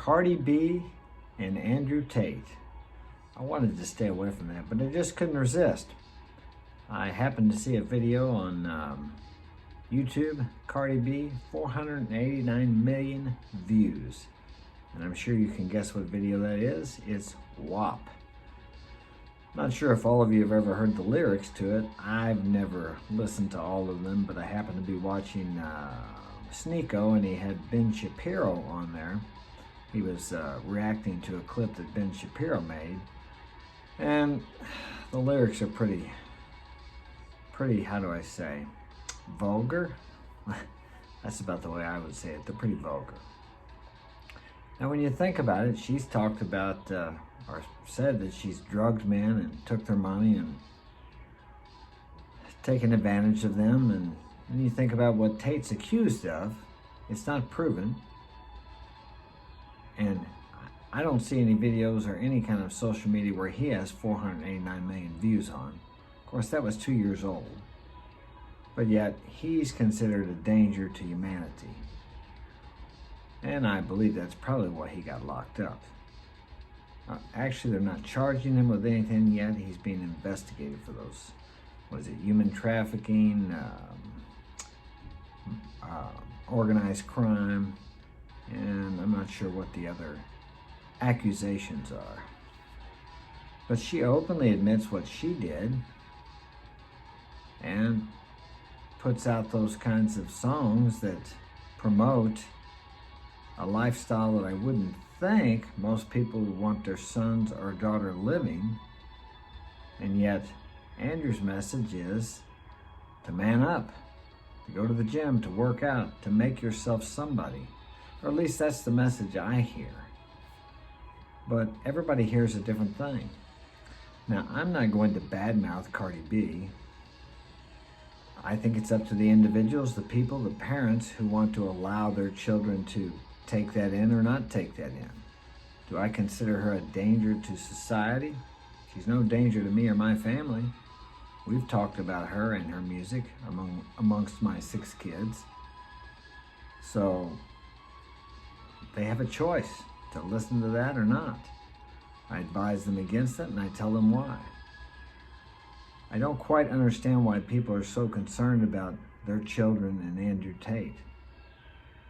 Cardi B and Andrew Tate. I wanted to stay away from that, but I just couldn't resist. I happened to see a video on YouTube. Cardi B, 489 million views. And I'm sure you can guess what video that is. It's WAP. Not sure if all of you have ever heard the lyrics to it. I've never listened to all of them, but I happened to be watching Sneeko, and he had Ben Shapiro on there. He was reacting to a clip that Ben Shapiro made, and the lyrics are pretty, how do I say, vulgar? That's about the way I would say it. They're pretty vulgar. Now, when you think about it, she's talked about, or said that she's drugged men and took their money and taken advantage of them. And when you think about what Tate's accused of, it's not proven. And I don't see any videos or any kind of social media where he has 489 million views on. Of course, that was 2 years old. But yet, he's considered a danger to humanity. And I believe that's probably why he got locked up. Actually, they're not charging him with anything yet. He's being investigated for those, human trafficking, organized crime, and I'm not sure what the other accusations are. But she openly admits what she did and puts out those kinds of songs that promote a lifestyle that I wouldn't think most people would want their sons or daughter living. And yet Andrew's message is to man up, to go to the gym, to work out, to make yourself somebody. Or at least that's the message I hear. But everybody hears a different thing. Now, I'm not going to badmouth Cardi B. I think it's up to the individuals, the people, the parents who want to allow their children to take that in or not take that in. Do I consider her a danger to society? She's no danger to me or my family. We've talked about her and her music amongst my 6 kids. So they have a choice to listen to that or not. I advise them against it, and I tell them why. I don't quite understand why people are so concerned about their children and Andrew Tate.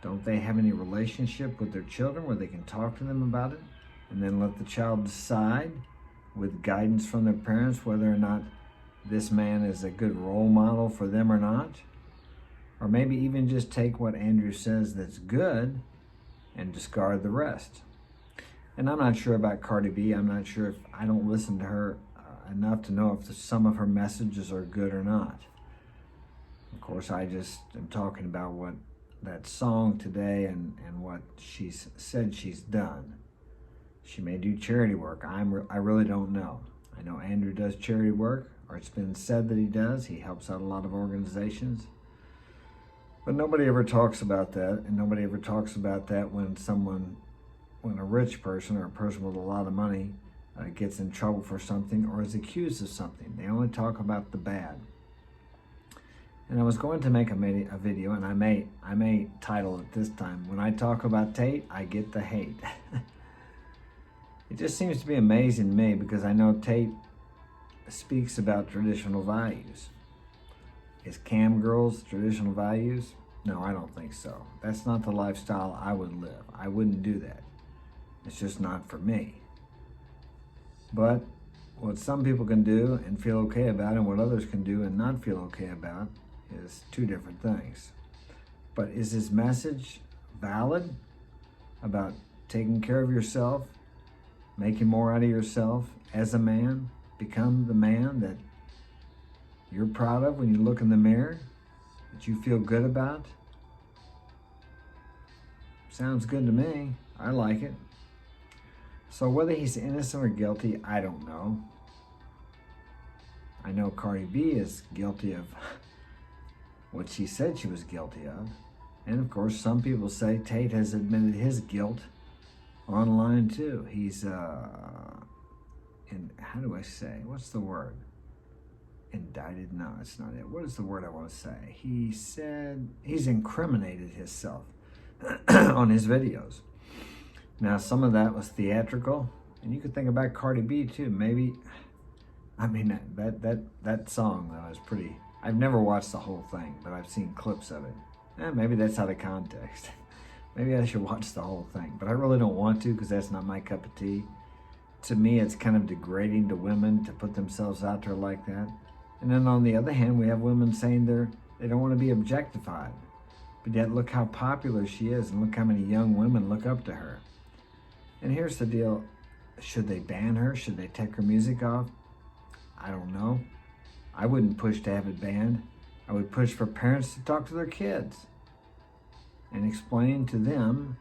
Don't they have any relationship with their children where they can talk to them about it and then let the child decide with guidance from their parents whether or not this man is a good role model for them or not? Or maybe even just take what Andrew says that's good and discard the rest. And I'm not sure about Cardi B. I'm not sure if I don't listen to her enough to know if some of her messages are good or not. Of course, I just am talking about what that song today and what she's said she's done. She may do charity work. I really don't know. I know Andrew does charity work, or it's been said that he does. He helps out a lot of organizations. But nobody ever talks about that, and nobody ever talks about that when a rich person or a person with a lot of money gets in trouble for something or is accused of something. They only talk about the bad. And I was going to make a video, and I may title it this time, "When I Talk About Tate, I Get the Hate." It just seems to be amazing to me because I know Tate speaks about traditional values. Is cam girls traditional values? No, I don't think so. That's not the lifestyle I would live. I wouldn't do that. It's just not for me. But what some people can do and feel okay about, and what others can do and not feel okay about, is 2 different things. But is his message valid about taking care of yourself, making more out of yourself as a man, become the man that you're proud of when you look in the mirror, that you feel good about? Sounds good to me. I like it. So whether he's innocent or guilty, I don't know. I know Cardi B is guilty of what she said she was guilty of. And of course, some people say Tate has admitted his guilt online too. He's, how do I say, what's the word? Indicted? No, it's not it. What is the word I want to say? He said he's incriminated himself on his videos. Now, some of that was theatrical, and you could think about Cardi B too. Maybe, I mean, that song though is pretty. I've never watched the whole thing, but I've seen clips of it. Maybe that's out of context. Maybe I should watch the whole thing, but I really don't want to because that's not my cup of tea. To me, it's kind of degrading to women to put themselves out there like that. And then on the other hand, we have women saying they don't want to be objectified. But yet look how popular she is and look how many young women look up to her. And here's the deal. Should they ban her? Should they take her music off? I don't know. I wouldn't push to have it banned. I would push for parents to talk to their kids and explain to them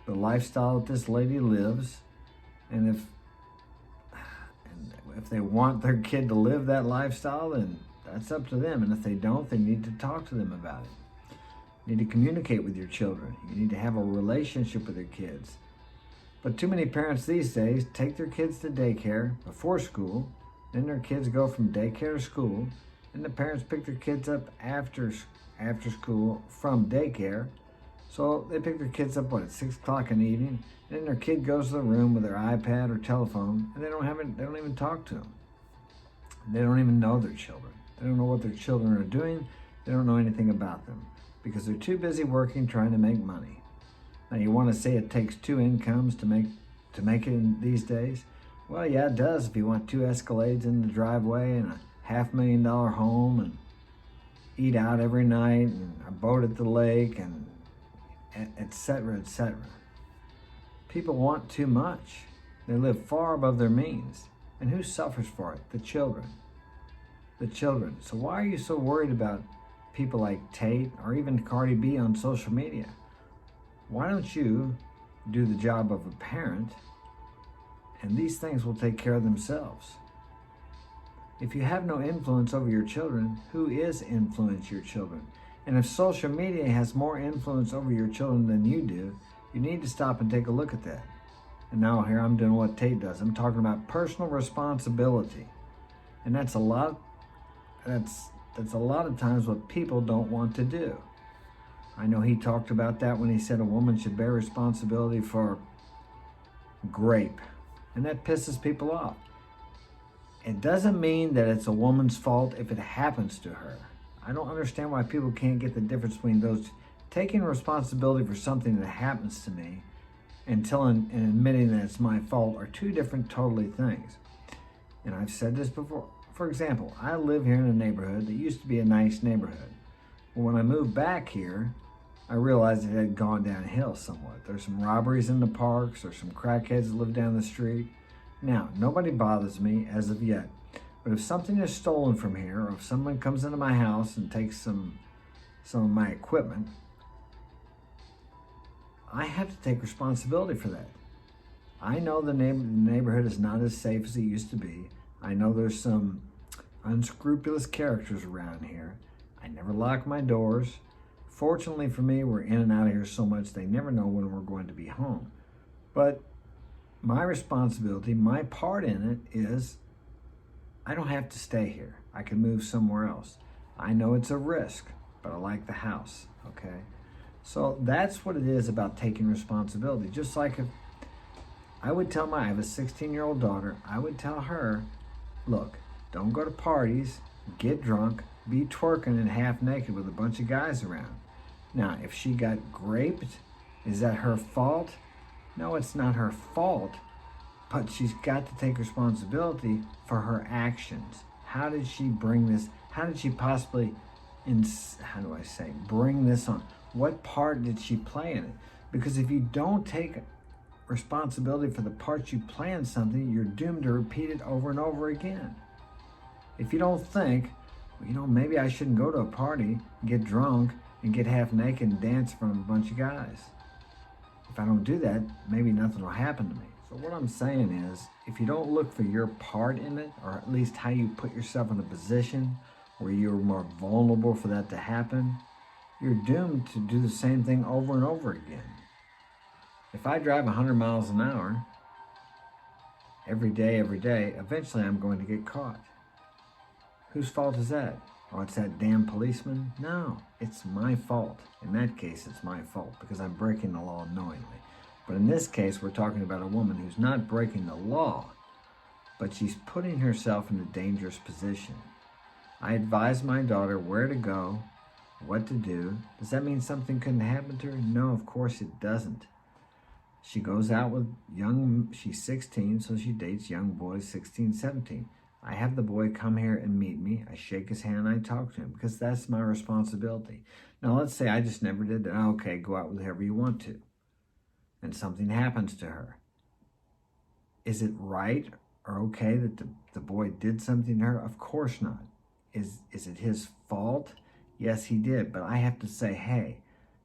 the lifestyle that this lady lives. And if they want their kid to live that lifestyle, then that's up to them. And if they don't, they need to talk to them about it. You need to communicate with your children. You need to have a relationship with your kids. But too many parents these days take their kids to daycare before school, then their kids go from daycare to school, and the parents pick their kids up after school from daycare. So they pick their kids up, at 6 o'clock in the evening, and then their kid goes to the room with their iPad or telephone, and they don't even talk to them. They don't even know their children. They don't know what their children are doing. They don't know anything about them because they're too busy working, trying to make money. Now, you want to say it takes 2 incomes to make it in these days? Well, yeah, it does if you want 2 Escalades in the driveway and a $500,000 home and eat out every night and a boat at the lake and etc., etc. People want too much. They live far above their means. And who suffers for it? The children. The children. So why are you so worried about people like Tate or even Cardi B on social media? Why don't you do the job of a parent and these things will take care of themselves? If you have no influence over your children, who is influence your children? And if social media has more influence over your children than you do, you need to stop and take a look at that. And now here I'm doing what Tate does. I'm talking about personal responsibility. And that's a lot of times what people don't want to do. I know he talked about that when he said a woman should bear responsibility for grape. And that pisses people off. It doesn't mean that it's a woman's fault if it happens to her. I don't understand why people can't get the difference between those. Taking responsibility for something that happens to me and admitting that it's my fault are 2 different totally things. And I've said this before. For example, I live here in a neighborhood that used to be a nice neighborhood. Well, when I moved back here, I realized it had gone downhill somewhat. There's some robberies in the parks, there's some crackheads that live down the street. Now, nobody bothers me as of yet. But if something is stolen from here, or if someone comes into my house and takes some of my equipment, I have to take responsibility for that. I know the neighborhood is not as safe as it used to be. I know there's some unscrupulous characters around here. I never lock my doors. Fortunately for me, we're in and out of here so much they never know when we're going to be home. But my responsibility, my part in it is I don't have to stay here. I can move somewhere else. I know it's a risk, but I like the house, okay? So that's what it is about taking responsibility. Just like if I have a 16-year-old daughter, I would tell her, look, don't go to parties, get drunk, be twerking and half naked with a bunch of guys around. Now, if she got raped, is that her fault? No, it's not her fault, but she's got to take responsibility for her actions. How did she bring this? How did she possibly, bring this on? What part did she play in it? Because if you don't take responsibility for the part you play in something, you're doomed to repeat it over and over again. If you don't think, maybe I shouldn't go to a party, get drunk, and get half naked and dance in front of a bunch of guys. If I don't do that, maybe nothing will happen to me. So what I'm saying is, if you don't look for your part in it, or at least how you put yourself in a position where you're more vulnerable for that to happen, you're doomed to do the same thing over and over again. If I drive 100 miles an hour every day, eventually I'm going to get caught. Whose fault is that? Oh, it's that damn policeman? No, it's my fault. In that case, it's my fault because I'm breaking the law knowingly. But in this case, we're talking about a woman who's not breaking the law, but she's putting herself in a dangerous position. I advise my daughter where to go, what to do. Does that mean something couldn't happen to her? No, of course it doesn't. She goes out with she's 16, so she dates young boys 16, 17. I have the boy come here and meet me. I shake his hand and I talk to him because that's my responsibility. Now, let's say I just never did that. Okay, go out with whoever you want to. And something happens to her. Is it right or okay that the boy did something to her? Of course not. Is it his fault? Yes, he did. But I have to say, hey,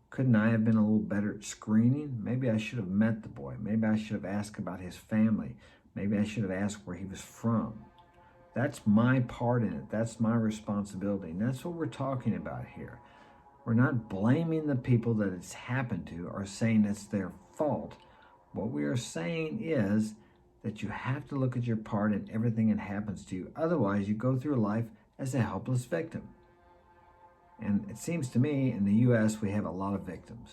couldn't I have been a little better at screening? Maybe I should have met the boy. Maybe I should have asked about his family. Maybe I should have asked where he was from. That's my part in it. That's my responsibility. And that's what we're talking about here. We're not blaming the people that it's happened to or saying it's their fault. What we are saying is that you have to look at your part in everything that happens to you. Otherwise, you go through life as a helpless victim. And it seems to me in the U.S. we have a lot of victims.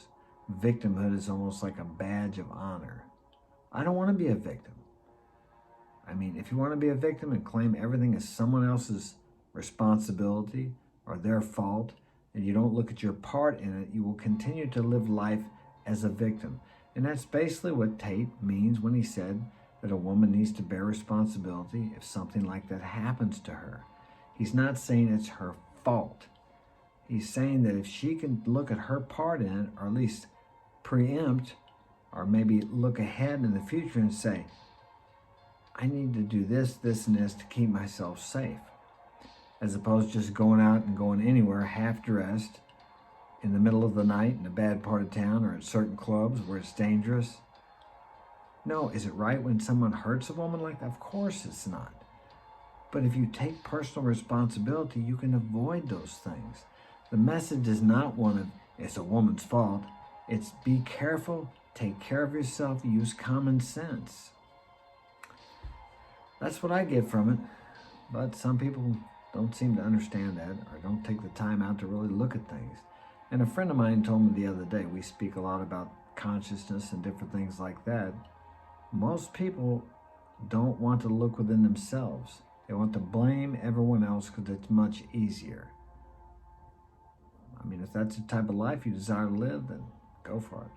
Victimhood is almost like a badge of honor. I don't want to be a victim. I mean, if you want to be a victim and claim everything as someone else's responsibility or their fault, and you don't look at your part in it, you will continue to live life as a victim. And that's basically what Tate means when he said that a woman needs to bear responsibility if something like that happens to her. He's not saying it's her fault. He's saying that if she can look at her part in it, or at least preempt, or maybe look ahead in the future and say, I need to do this, this, and this to keep myself safe. As opposed to just going out and going anywhere half-dressed in the middle of the night in a bad part of town or at certain clubs where it's dangerous. No, is it right when someone hurts a woman like that? Of course it's not. But if you take personal responsibility, you can avoid those things. The message is not one of, it's a woman's fault. It's be careful, take care of yourself, use common sense. That's what I get from it. But some people don't seem to understand that or don't take the time out to really look at things. And a friend of mine told me the other day, we speak a lot about consciousness and different things like that. Most people don't want to look within themselves. They want to blame everyone else because it's much easier. I mean, if that's the type of life you desire to live, then go for it.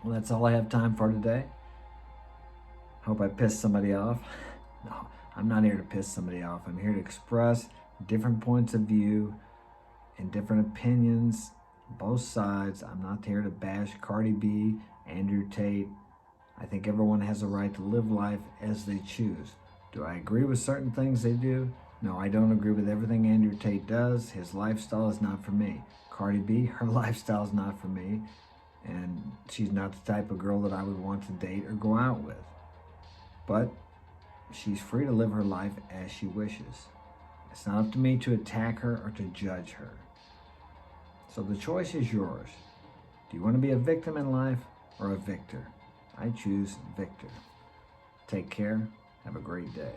Well, that's all I have time for today. Hope I pissed somebody off. No, I'm not here to piss somebody off. I'm here to express different points of view and different opinions, both sides. I'm not here to bash Cardi B, Andrew Tate. I think everyone has a right to live life as they choose. Do I agree with certain things they do? No, I don't agree with everything Andrew Tate does. His lifestyle is not for me. Cardi B, her lifestyle is not for me. And she's not the type of girl that I would want to date or go out with. But she's free to live her life as she wishes. It's not up to me to attack her or to judge her. So the choice is yours. Do you want to be a victim in life or a victor? I choose victor. Take care. Have a great day.